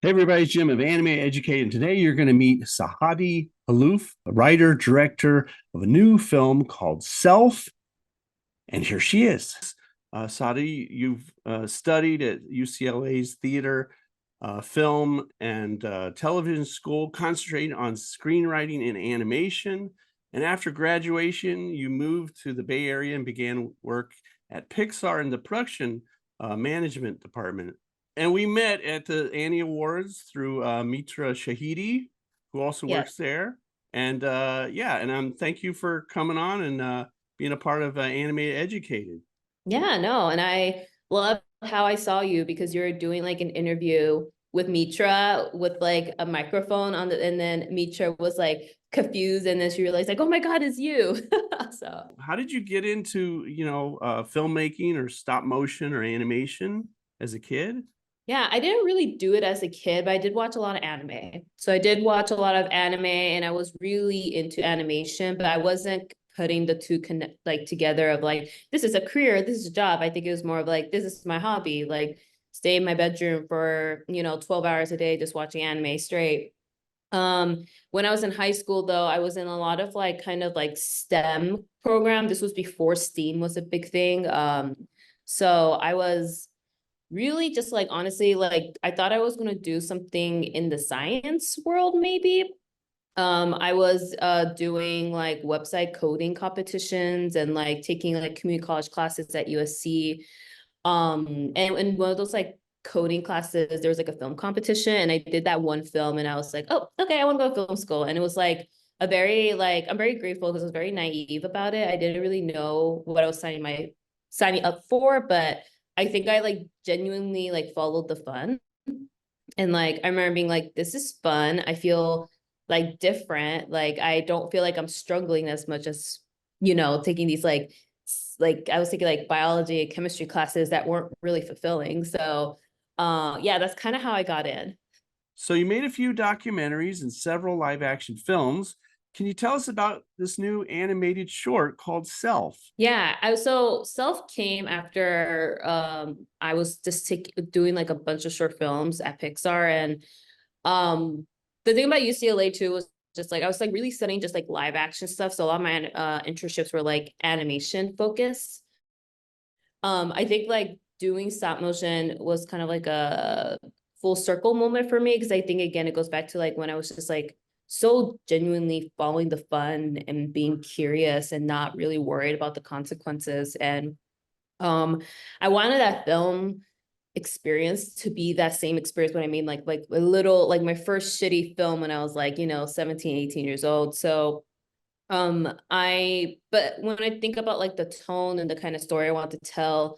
Hey everybody, it's Jim of Animateducated, and today you're going to meet Searit Huluf, a writer, director of a new film called Self, and here she is. Sadi, you've studied at UCLA's theater, film, and television school, concentrating on screenwriting and animation. And after graduation, you moved to the Bay Area and began work at Pixar in the production management department. And we met at the Annie Awards through Mitra Shahidi, who also Yes. works there. And yeah, and thank you for coming on and being a part of Animateducated. Yeah, no, and I love how I saw you because you're doing like an interview with Mitra with like a microphone on the, and then Mitra was like confused, and then she realized like, oh my God, it's you. So How did you get into, filmmaking or stop motion or animation as a kid? yeah, I didn't really do it as a kid, but I did watch a lot of anime. So I did watch a lot of anime, and I was really into animation, but I wasn't putting the two connect like together of like, this is a career, this is a job. I think it was more of like, this is my hobby, like stay in my bedroom for 12 hours a day just watching anime straight. When I was in high school though, I was in a lot of like kind of like STEM program. This was before STEAM was a big thing. So I was really just like honestly like I thought I was going to do something in the science world maybe. I was doing like website coding competitions and like taking like community college classes at USC. And in one of those like coding classes there was like a film competition, and I did that one film and I was like, oh okay, I want to go to film school. And it was like a very like, I'm very grateful because I was very naive about it. I didn't really know what I was signing up for, but I think I like genuinely like followed the fun. And like I remember being like, this is fun. I feel like different. Like I don't feel like I'm struggling as much as, taking these like I was taking like biology and chemistry classes that weren't really fulfilling. So yeah, that's kind of how I got in. So you made a few documentaries and several live action films. Can you tell us about this new animated short called Self? Yeah, so Self came after I was just doing like a bunch of short films at Pixar. And the thing about UCLA too was just like I was like really studying just like live action stuff. So a lot of my internships were like animation focused. I think like doing stop motion was kind of like a full circle moment for me, because I think again it goes back to like when I was just like so genuinely following the fun and being curious and not really worried about the consequences. And um I wanted that film experience to be that same experience when I made like a little like my first shitty film when I was like 17, 18 years old. So but when I think about like the tone and the kind of story I want to tell,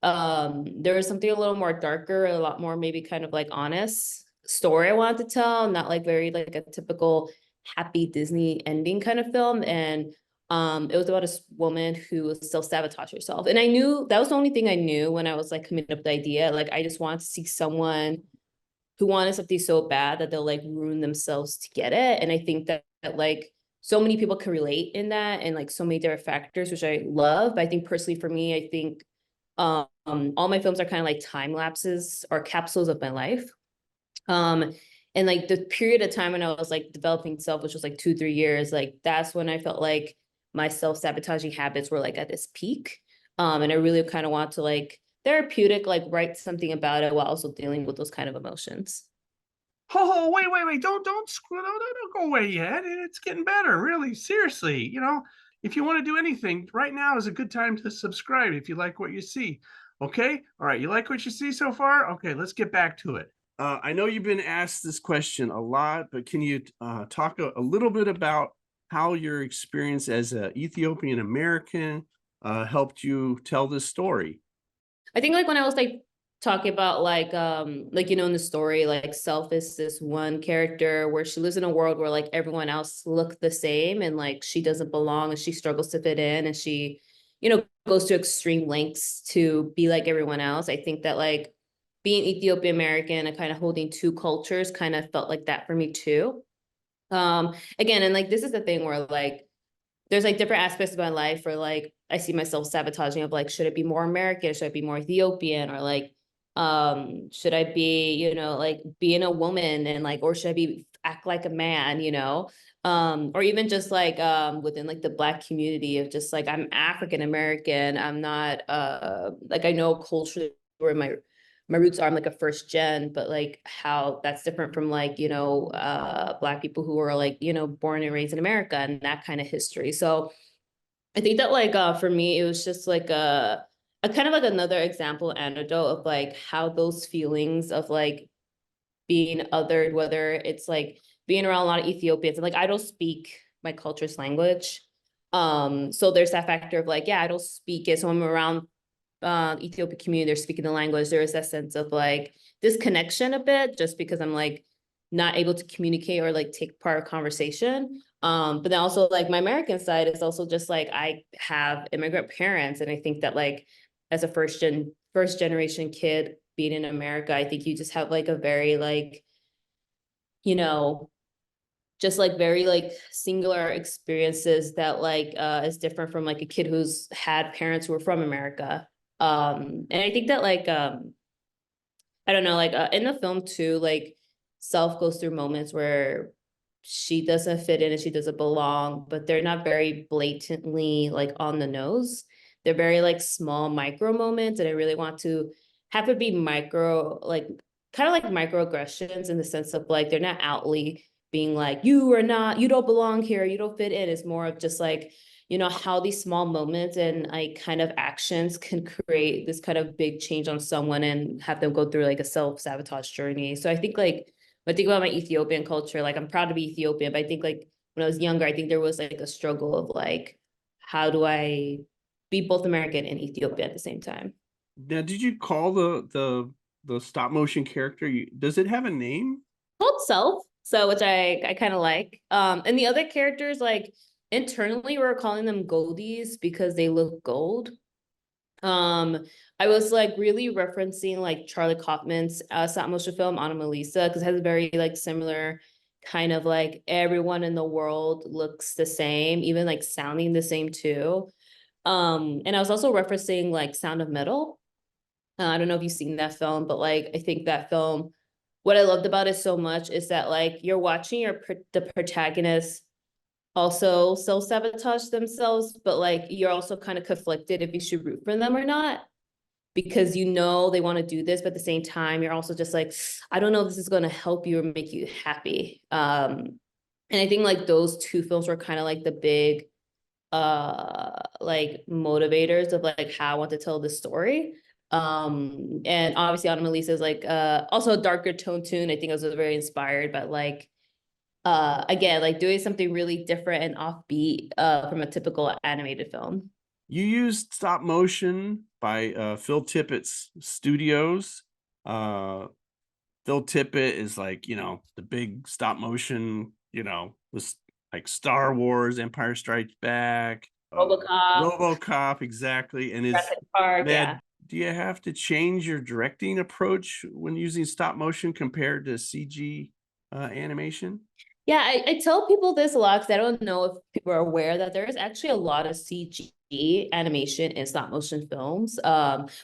there was something a little more darker, a lot more maybe kind of like honest story I wanted to tell, not like very like a typical happy Disney ending kind of film. And it was about a woman who was self-sabotage herself. And I knew that was the only thing I knew when I was like coming up with the idea. Like I just wanted to see someone who wanted something so bad that they'll like ruin themselves to get it. And I think that like so many people can relate in that, and like so many different factors, which I love. But I think personally for me, I think all my films are kind of like time lapses or capsules of my life. Um, and like the period of time when I was like developing self, which was like 2, 3 years, like that's when I felt like my self-sabotaging habits were like at this peak. And I really kind of want to like therapeutic, like write something about it while also dealing with those kind of emotions. Oh, wait. Don't go away yet. It's getting better, really. Seriously. If you want to do anything, right now is a good time to subscribe if you like what you see. Okay. All right. You like what you see so far? Okay. Let's get back to it. I know you've been asked this question a lot, but can you talk a little bit about how your experience as an Ethiopian American helped you tell this story? I think like when I was like talking about like in the story, like Self is this one character where she lives in a world where like everyone else look the same, and like she doesn't belong and she struggles to fit in, and she goes to extreme lengths to be like everyone else. I think that like being Ethiopian American and kind of holding two cultures kind of felt like that for me too. Again, and like this is the thing where like there's like different aspects of my life where like I see myself sabotaging of like, should it be more American? Should it be more Ethiopian? Or like, Should I be, you know, like being a woman and like, or should I be act like a man, you know? Or even just like within like the Black community of just like I'm African American, I'm not like I know culturally where my roots are, I'm like a first gen, but like how that's different from like, you know, Black people who are like, you know, born and raised in America and that kind of history. So I think that like for me, it was just like a kind of like another example anecdote of like how those feelings of like being othered, whether it's like being around a lot of Ethiopians and like I don't speak my culture's language. So there's that factor of like, yeah, I don't speak it. So I'm around Ethiopian community, they're speaking the language. There is that sense of like disconnection a bit, just because I'm like not able to communicate or like take part of conversation. But then also like my American side is also just like I have immigrant parents, and I think that like as a first generation kid being in America, I think you just have like a very like, you know, just like very like singular experiences that like is different from like a kid who's had parents who are from America. And I think that like I don't know, like in the film too, like Self goes through moments where she doesn't fit in and she doesn't belong, but they're not very blatantly like on the nose. They're very like small micro moments, and I really want to have it be micro, like kind of like microaggressions in the sense of like they're not outly being like you are not, you don't belong here, you don't fit in. It's more of just like, you know, how these small moments and like kind of actions can create this kind of big change on someone and have them go through like a self-sabotage journey. So I think like when I think about my Ethiopian culture, like I'm proud to be Ethiopian, but I think like when I was younger, I think there was like a struggle of like, how do I be both American and Ethiopian at the same time? Now, did you call the stop motion character? Does it have a name? Called Self, so which I kind of like. And the other characters, like internally, we're calling them Goldies because they look gold. Um, I was like really referencing like Charlie Kaufman's stop motion film Anomalisa because it has a very like similar kind of like everyone in the world looks the same, even like sounding the same too. And I was also referencing like Sound of Metal. I don't know if you've seen that film, but like I think that film, what I loved about it so much is that like you're watching the protagonist also self-sabotage themselves, but like you're also kind of conflicted if you should root for them or not, because you know they want to do this, but at the same time you're also just like, I don't know if this is going to help you or make you happy. And I think like those two films were kind of like the big like motivators of like how I want to tell the story. And obviously Anomalisa is like also a darker tone tune. I think I was very inspired, but like again, like doing something really different and offbeat from a typical animated film. You used stop motion by Phil Tippett's studios. Uh, Phil Tippett is like, you know, the big stop motion, you know, this like Star Wars, Empire Strikes Back, RoboCop, RoboCop, exactly. And is Jurassic Park, that, yeah. do you have to change your directing approach when using stop motion compared to CG animation? Yeah, I tell people this a lot because I don't know if people are aware that there is actually a lot of CG animation in stop motion films,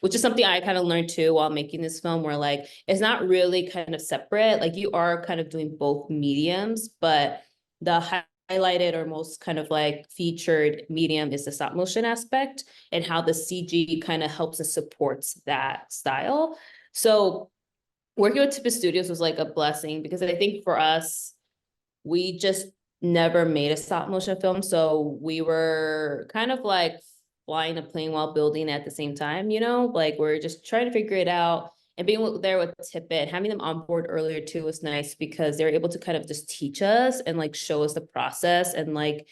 which is something I kind of learned too while making this film, where like it's not really kind of separate. Like you are kind of doing both mediums, but the highlighted or most kind of like featured medium is the stop motion aspect, and how the CG kind of helps and supports that style. So working with Tippett Studios was like a blessing because I think for us, we just never made a stop motion film. So we were kind of like flying a plane while building at the same time, you know, like we're just trying to figure it out. And being there with Tippett, having them on board earlier too was nice because they were able to kind of just teach us and like show us the process and like,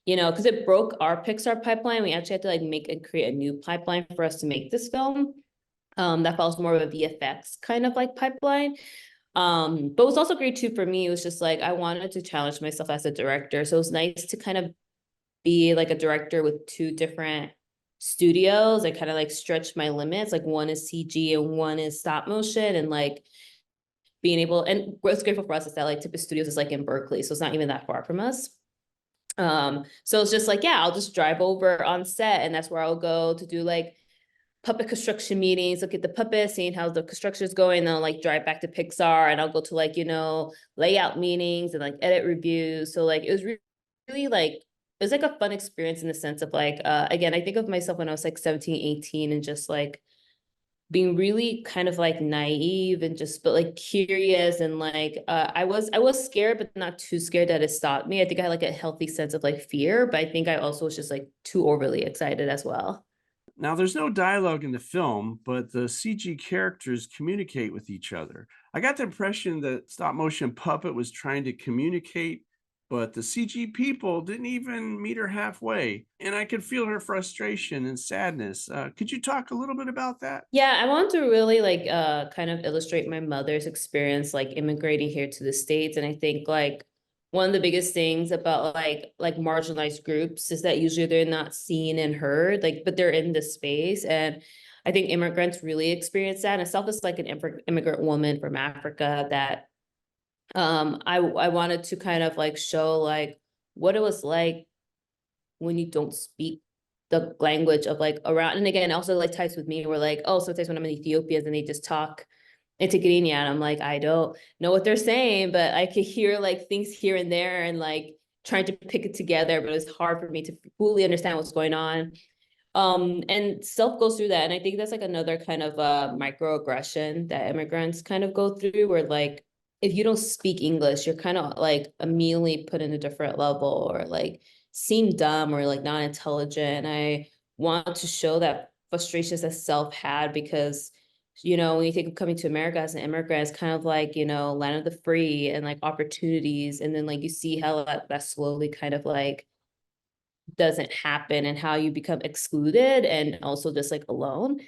you know, because it broke our Pixar pipeline. We actually had to like make and create a new pipeline for us to make this film. That follows more of a VFX kind of like pipeline. But it was also great too for me. It was just like I wanted to challenge myself as a director. So it was nice to kind of be like a director with two different studios. I kind of like stretched my limits. Like one is CG and one is stop motion, and like being able, and what's grateful for us is that like Tippett Studios is like in Berkeley, so it's not even that far from us. So it's just like, yeah, I'll just drive over on set, and that's where I'll go to do like puppet construction meetings, look at the puppets, seeing how the construction is going, then I'll like drive back to Pixar and I'll go to like, you know, layout meetings and like edit reviews. So like it was really like, it was like a fun experience in the sense of like, again, I think of myself when I was like 17, 18 and just like being really kind of like naive and just but like curious and like I was scared but not too scared that it stopped me. I think I had like a healthy sense of like fear, but I think I also was just like too overly excited as well. Now, there's no dialogue in the film, but the CG characters communicate with each other. I got the impression that stop motion puppet was trying to communicate, but the CG people didn't even meet her halfway. And I could feel her frustration and sadness. Could you talk a little bit about that? Yeah, I want to really like kind of illustrate my mother's experience like immigrating here to the States. And I think like one of the biggest things about like marginalized groups is that usually they're not seen and heard, like, but they're in the space. And I think immigrants really experience that. And self is like an immigrant woman from Africa that I wanted to kind of like show like what it was like when you don't speak the language of like around. And again, also like ties with me, we're like, oh, sometimes when I'm in Ethiopia and they just talk in Tigrinya and I'm like, I don't know what they're saying, but I could hear like things here and there and like trying to pick it together, but it's hard for me to fully understand what's going on. And self goes through that. And I think that's like another kind of microaggression that immigrants kind of go through where like if you don't speak English, you're kind of like immediately put in a different level or like seem dumb or like not intelligent. I want to show that frustrations that self had because, you know, when you think of coming to America as an immigrant, it's kind of like, you know, land of the free and like opportunities. And then like you see how that slowly kind of like doesn't happen and how you become excluded and also just like alone.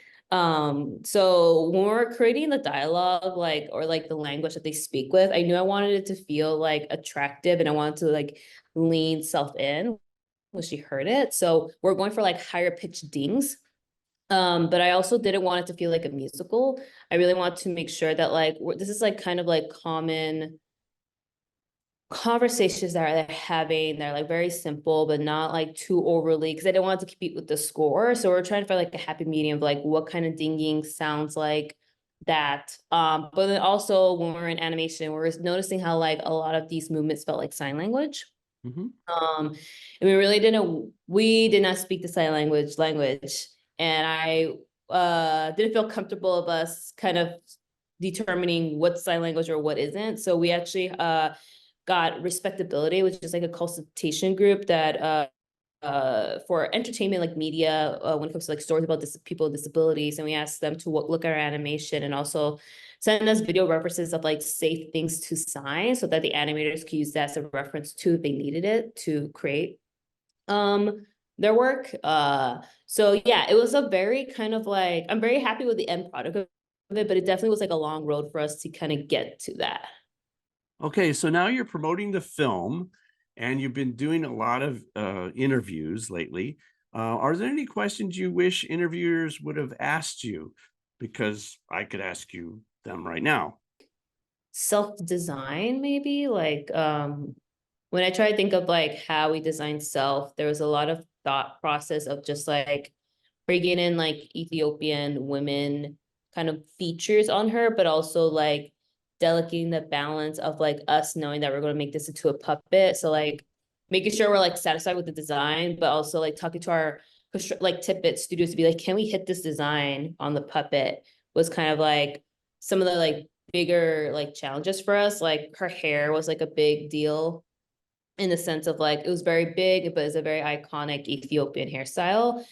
So when we're creating the dialogue, like, or like the language that they speak with, I knew I wanted it to feel like attractive and I wanted to like lean self in when she heard it. So we're going for like higher pitched dings. But I also didn't want it to feel like a musical. I really want to make sure that like, this is like kind of like common conversations that they're having. They're like very simple but not like too overly because I didn't want to compete with the score, so we're trying to find like a happy medium of like what kind of dinging sounds like that. But then also when we're in animation we're noticing how like a lot of these movements felt like sign language. Mhm. And we did not speak the sign language and I didn't feel comfortable of us kind of determining what sign language or what isn't, so we actually got Respectability, which is like a consultation group that for entertainment, like media, when it comes to like stories about people with disabilities, and we asked them to look at our animation and also send us video references of like safe things to sign so that the animators could use that as a reference to if they needed it to create their work. So yeah, it was a very kind of like, I'm very happy with the end product of it, but it definitely was like a long road for us to kind of get to that. Okay, so now you're promoting the film and you've been doing a lot of interviews lately. Are there any questions you wish interviewers would have asked you? Because I could ask you them right now. Self-design maybe like when I try to think of like how we design self, there was a lot of thought process of just like bringing in like Ethiopian women kind of features on her, but also like delegating the balance of like us knowing that we're going to make this into a puppet. So like making sure we're like satisfied with the design, but also like talking to our like Tippett studios to be like, can we hit this design on the puppet? Was kind of like some of the like bigger like challenges for us. Like her hair was like a big deal in the sense of like it was very big, but it's a very iconic Ethiopian hairstyle.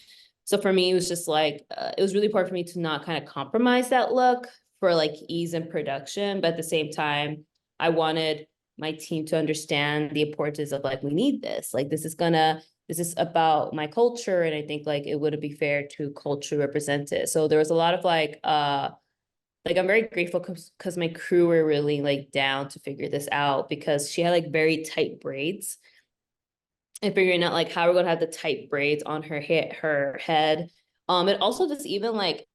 So for me, it was just like it was really important for me to not kind of compromise that look for like ease in production, but at the same time, I wanted my team to understand the importance of like we need this. Like this is about my culture, and I think like it wouldn't be fair to culture represent it. So there was a lot of like I'm very grateful because my crew were really like down to figure this out because she had like very tight braids and figuring out like how we're gonna have the tight braids on her head. And also just even like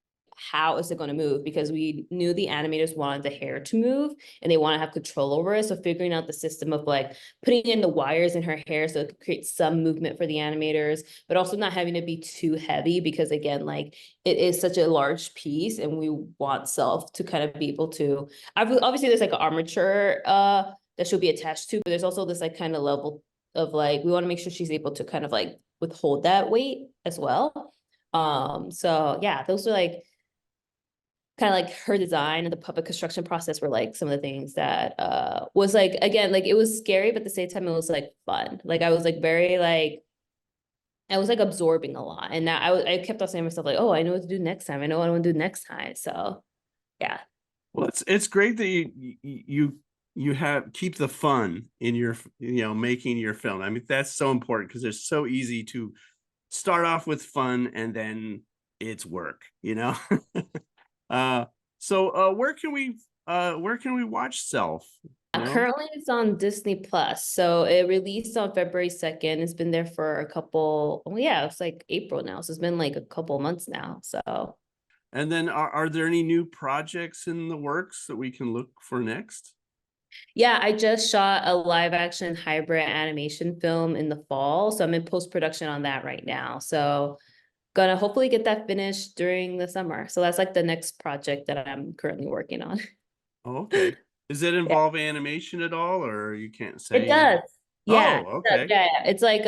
how is it going to move? Because we knew the animators wanted the hair to move and they want to have control over it. So figuring out the system of like putting in the wires in her hair so it could create some movement for the animators, but also not having to be too heavy because again, like it is such a large piece and we want Self to kind of be able to, obviously there's like an armature that she'll be attached to, but there's also this like kind of level of like, we want to make sure she's able to kind of like withhold that weight as well. So yeah, those are like kind of like her design and the puppet construction process were like some of the things that was like, again, like it was scary, but at the same time it was like fun. Like I was like very like, I was like absorbing a lot. And now I kept on saying to myself like, oh, I know what to do next time. I know what I want to do next time. So yeah. Well, it's great that you have keep the fun in your, you know, making your film. I mean, that's so important because it's so easy to start off with fun and then it's work, you know. So where can we watch Self? You know? Currently it's on Disney Plus. So it released on February 2nd. It's been there for a couple, well, yeah, it's like April now. So it's been like a couple months now. So And then are there any new projects in the works that we can look for next? yeah, I just shot a live action hybrid animation film in the fall. So I'm in post-production on that right now. So gonna hopefully get that finished during the summer. So that's like the next project that I'm currently working on. Oh, okay. Does it Yeah. involve animation at all, or you can't It say? does. Yeah. Oh, It does. okay. Yeah. It's like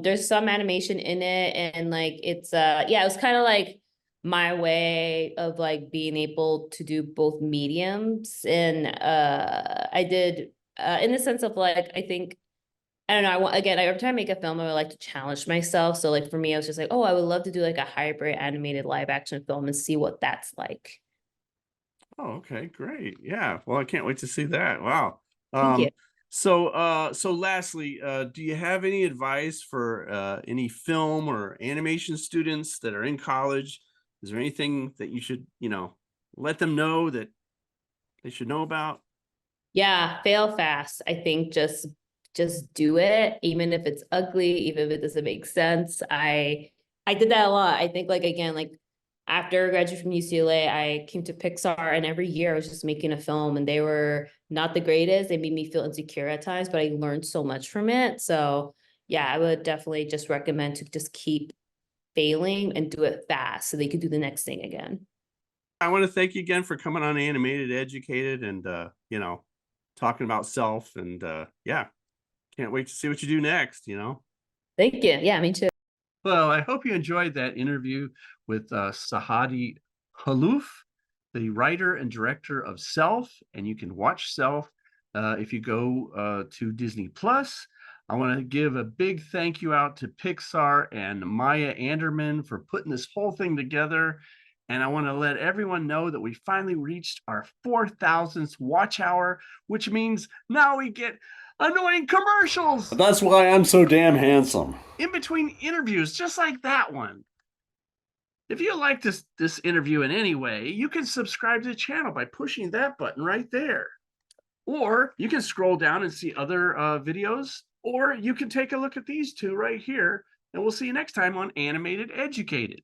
there's some animation in it and like it's yeah, it was kind of like my way of like being able to do both mediums and I did in the sense of like I think I don't know, again, every time I make a film I would like to challenge myself. So like for me I was just like, oh, I would love to do like a hybrid animated live action film and see what that's like. Oh, okay, great. Yeah. Well, I can't wait to see that. Wow. Thank you. So lastly, do you have any advice for any film or animation students that are in college? Is there anything that you should, you know, let them know that they should know about? Yeah, fail fast. I think just do it, even if it's ugly, even if it doesn't make sense. I did that a lot. I think like again, like after graduating from UCLA, I came to Pixar and every year I was just making a film and they were not the greatest. They made me feel insecure at times, but I learned so much from it. So yeah, I would definitely just recommend to just keep failing and do it fast so they could do the next thing again. I want to thank you again for coming on Animated Educated and you know, talking about Self and yeah, can't wait to see what you do next, you know. Thank you. Yeah, me too. Well, I hope you enjoyed that interview with Searit Huluf, the writer and director of Self, and you can watch Self if you go to Disney Plus. I want to give a big thank you out to Pixar and Maya Anderman for putting this whole thing together. And I want to let everyone know that we finally reached our 4,000th watch hour, which means now we get annoying commercials That's why I'm so damn handsome. in between interviews, just like that one. If you like this interview in any way, you can subscribe to the channel by pushing that button right there. Or you can scroll down and see other videos, or you can take a look at these two right here, and we'll see you next time on Animated Educated.